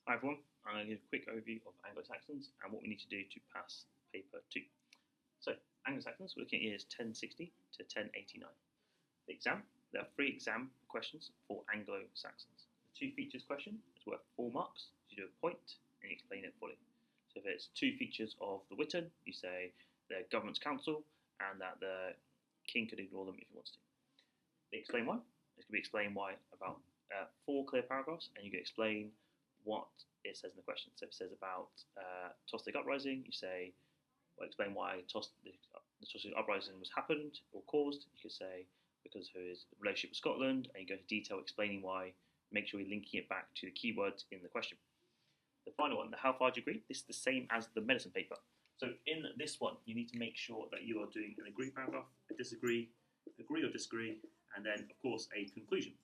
Hi everyone, I'm going to give a quick overview of Anglo-Saxons and what we need to do to pass paper 2. So, Anglo-Saxons, we're looking at years 1060 to 1089. The exam, there are 3 exam questions for Anglo-Saxons. The 2 features question is worth 4 marks. You do a point and you explain it fully. So if it's 2 features of the Witan, you say the government's council and that the king could ignore them if he wants to. The explain why, it's going to be explain why about 4 clear paragraphs, and you can explain what it says in the question. So if it says about Tostig uprising, you say, well, explain why the Tostig uprising was happened or caused. You could say because of his relationship with Scotland, and you go into detail explaining why. Make sure you're linking it back to the keywords in the question. The final one, the how far do you agree? This is the same as the medicine paper. So in this one, you need to make sure that you are doing an agree paragraph, a disagree, agree or disagree, and then, of course, a conclusion.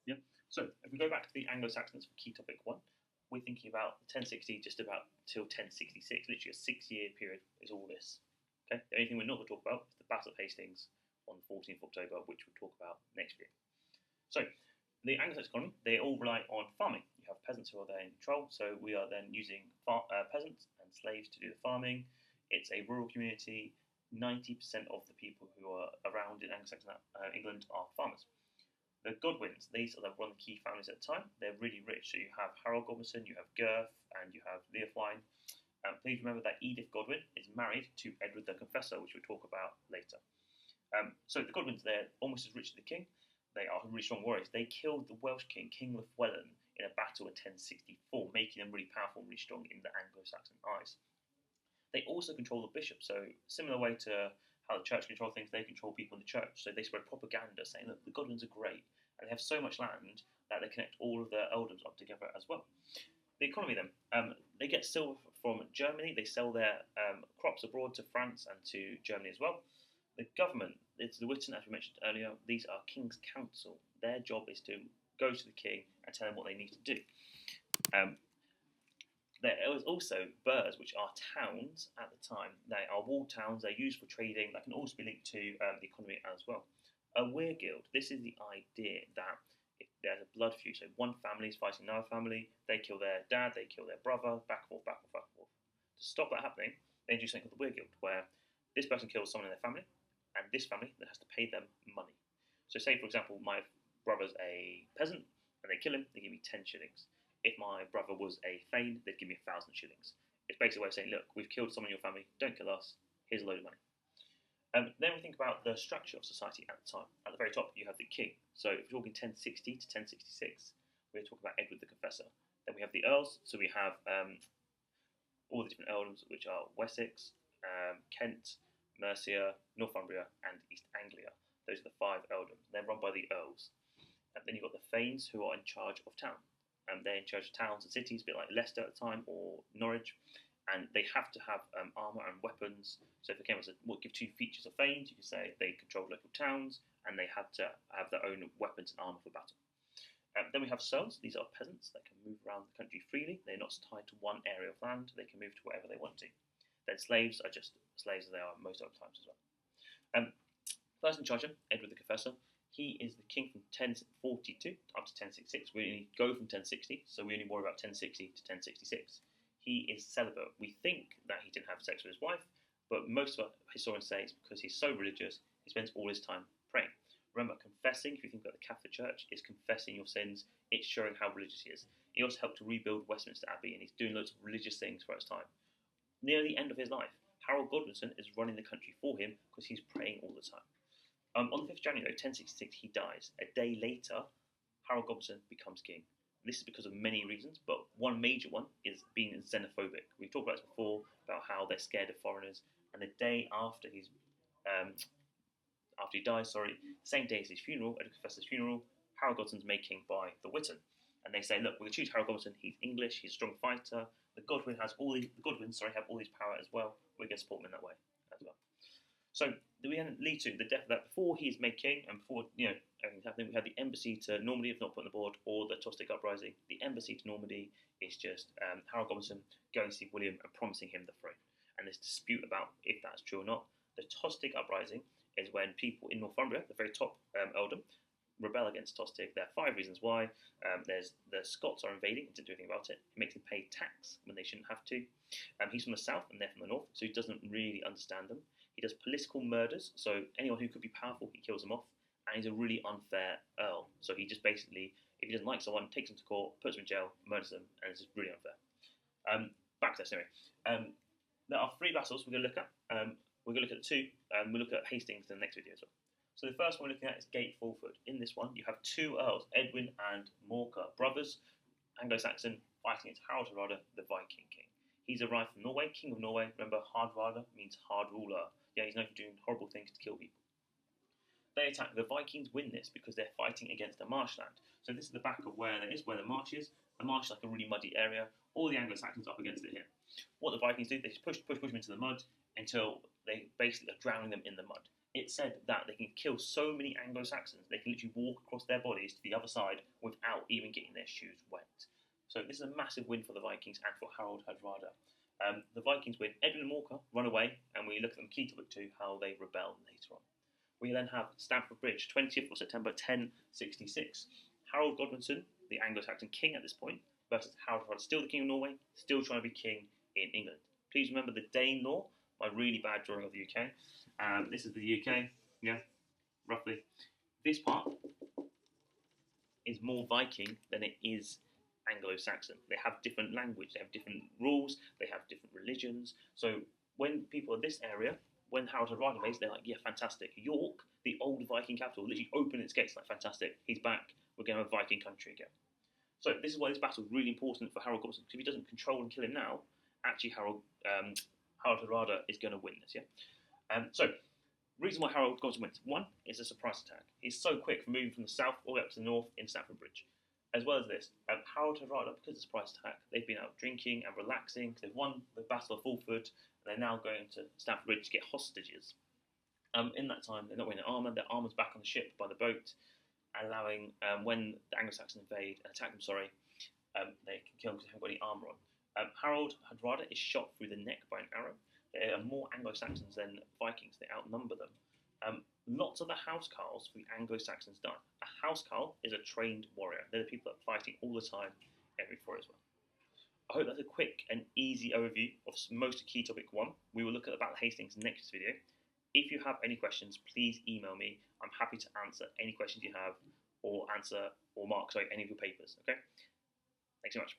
Yeah. So if we go back to the Anglo-Saxons for key topic 1, we're thinking about 1060 just about till 1066, literally a 6-year period is all this. Okay. The only thing we're not going to talk about is the Battle of Hastings on the 14th of October, which we'll talk about next year. So the Anglo-Saxon economy, they all rely on farming. You have peasants who are there in control, so we are then using peasants and slaves to do the farming. It's a rural community. 90% of the people who are around in Anglo-Saxon England are farmers. The Godwins, these are one of the key families at the time. They're really rich. So you have Harold Godwinson, you have Gurth, and you have Leofwine. Please remember that Edith Godwin is married to Edward the Confessor, which we'll talk about later. So the Godwins, they're almost as rich as the king. They are really strong warriors. They killed the Welsh king, King Llewellyn, in a battle in 1064, making them really powerful and really strong in the Anglo-Saxon eyes. They also control the bishop. So similar way to how the church control things, they control people in the church. So they spread propaganda saying, look, the Godwins are great, and they have so much land that they connect all of their earldoms up together as well. The economy then, they get silver from Germany. They sell their crops abroad to France and to Germany as well. The government, it's the Witan, as we mentioned earlier. These are King's Council. Their job is to go to the king and tell him what they need to do. There was also burghs, which are towns at the time. They are walled towns. They're used for trading. That can also be linked to the economy as well. A weregild. This is the idea that if there's a blood feud, so one family is fighting another family, they kill their dad, they kill their brother, back and forth, back and forth, back and forth. To stop that happening, they do something called the weregild, where this person kills someone in their family, and this family that has to pay them money. So say, for example, my brother's a peasant, and they kill him, they give me 10 shillings. If my brother was a thane, they'd give me 1,000 shillings. It's basically a way of saying, look, we've killed someone in your family, don't kill us, here's a load of money. Then we think about the structure of society at the time. At the very top, you have the king. So if we're talking 1060 to 1066, we're talking about Edward the Confessor. Then we have the earls, so we have all the different earldoms, which are Wessex, Kent, Mercia, Northumbria, and East Anglia. Those are the 5 earldoms. They're run by the earls. And then you've got the thanes, who are in charge of town. They're in charge of towns and cities, a bit like Leicester at the time or Norwich, and they have to have armour and weapons. So if the king would give 2 features of thanes, you could say they control local towns and they have to have their own weapons and armour for battle. Then we have serfs. These are peasants that can move around the country freely. They're not tied to one area of land. They can move to wherever they want to. Then slaves are just slaves as they are most other times as well. First in charge, Edward the Confessor. He is the king from 1042 up to 1066. We only go from 1060, so we only worry about 1060 to 1066. He is celibate. We think that he didn't have sex with his wife, but most of our historians say it's because he's so religious, he spends all his time praying. Remember, confessing, if you think about the Catholic Church, is confessing your sins. It's showing how religious he is. He also helped to rebuild Westminster Abbey, and he's doing loads of religious things for his time. Near the end of his life, Harold Godwinson is running the country for him because he's praying all the time. On the 5th of January 1066, he dies. A day later, Harold Godwinson becomes king. This is because of many reasons, but one major one is being xenophobic. We've talked about this before, about how they're scared of foreigners. And the day after he dies, same day as his funeral, at the Confessor's funeral, Harold Godwinson's made king by the Witan. And they say, look, we're going to choose Harold Godwinson. He's English. He's a strong fighter. The Godwins have all these power as well. We're going to support him in that way as well. So we lead to the death of that before he is made king and before everything's happening. We had the embassy to Normandy, if not put on the board, or the Tostig uprising. The embassy to Normandy is just Harold Godwinson going to see William and promising him the throne. And there's dispute about if that's true or not. The Tostig uprising is when people in Northumbria, the very top earldom, rebel against Tostig. There are 5 reasons why. There's the Scots are invading, he didn't do anything about it. It makes them pay tax when they shouldn't have to. He's from the south and they're from the north, so he doesn't really understand them. He does political murders, so anyone who could be powerful, he kills them off. And he's a really unfair earl, so he just basically, if he doesn't like someone, takes them to court, puts them in jail, murders them, and it's just really unfair. Back to this anyway. There are 3 battles we're going to look at. We're going to look at 2, and we'll look at Hastings in the next video as well. So the first one we're looking at is Gate Fulford. In this one, you have 2 earls, Edwin and Morcar, brothers, Anglo-Saxon, fighting against Harald Hardrada, the Viking king. He's arrived from Norway, king of Norway. Remember, Hardrada means hard ruler. Yeah, he's known for doing horrible things to kill people. They attack. The Vikings win this because they're fighting against a marshland. So this is the back of where there is, where the marsh is. The marsh is like a really muddy area. All the Anglo-Saxons are up against it here. What the Vikings do, they just push them into the mud until they basically are drowning them in the mud. It's said that they can kill so many Anglo-Saxons, they can literally walk across their bodies to the other side without even getting their shoes wet. So this is a massive win for the Vikings and for Harald Hardrada. The Vikings win. Edwin and Morcar run away, and we look at them key topic 2, how they rebel later on. We then have Stamford Bridge, 20th of September 1066. Harold Godwinson, the Anglo-Saxon king at this point, versus Harald Hardrada, still the king of Norway, still trying to be king in England. Please remember the Dane law, my really bad drawing of the UK. This is the UK, yeah, roughly. This part is more Viking than it is Anglo-Saxon. They have different language, they have different rules, they have different religions. So when people in this area, when Harald Hardrada invades, they're like, yeah, fantastic. York, the old Viking capital, literally opened its gates, like, fantastic. He's back. We're going to have a Viking country again. So this is why this battle is really important for Harold Godwinson, because if he doesn't control and kill him now, actually Harald Hardrada is going to win this, yeah? So, reason why Harold Godwinson wins. 1 is a surprise attack. He's so quick from moving from the south all the way up to the north in Stamford Bridge. As well as this, Harald Hardrada, because of the surprise attack, they've been out drinking and relaxing, because they've won the Battle of Fulford, and they're now going to Stamford Bridge to get hostages. In that time, they're not wearing their armour. Their armour's back on the ship by the boat, allowing, when the Anglo-Saxons invade and attack them, they can kill them because they haven't got any armour on. Harald Hardrada is shot through the neck by an arrow. There are more Anglo-Saxons than Vikings. They outnumber them. Lots of the housecarls the Anglo-Saxons die. A housecarl is a trained warrior. They're the people that are fighting all the time, every 4 as well. I hope that's a quick and easy overview of most of key topic 1. We will look at the Battle of Hastings next video. If you have any questions, please email me. I'm happy to answer any questions you have, or mark any of your papers. Okay? Thanks so much.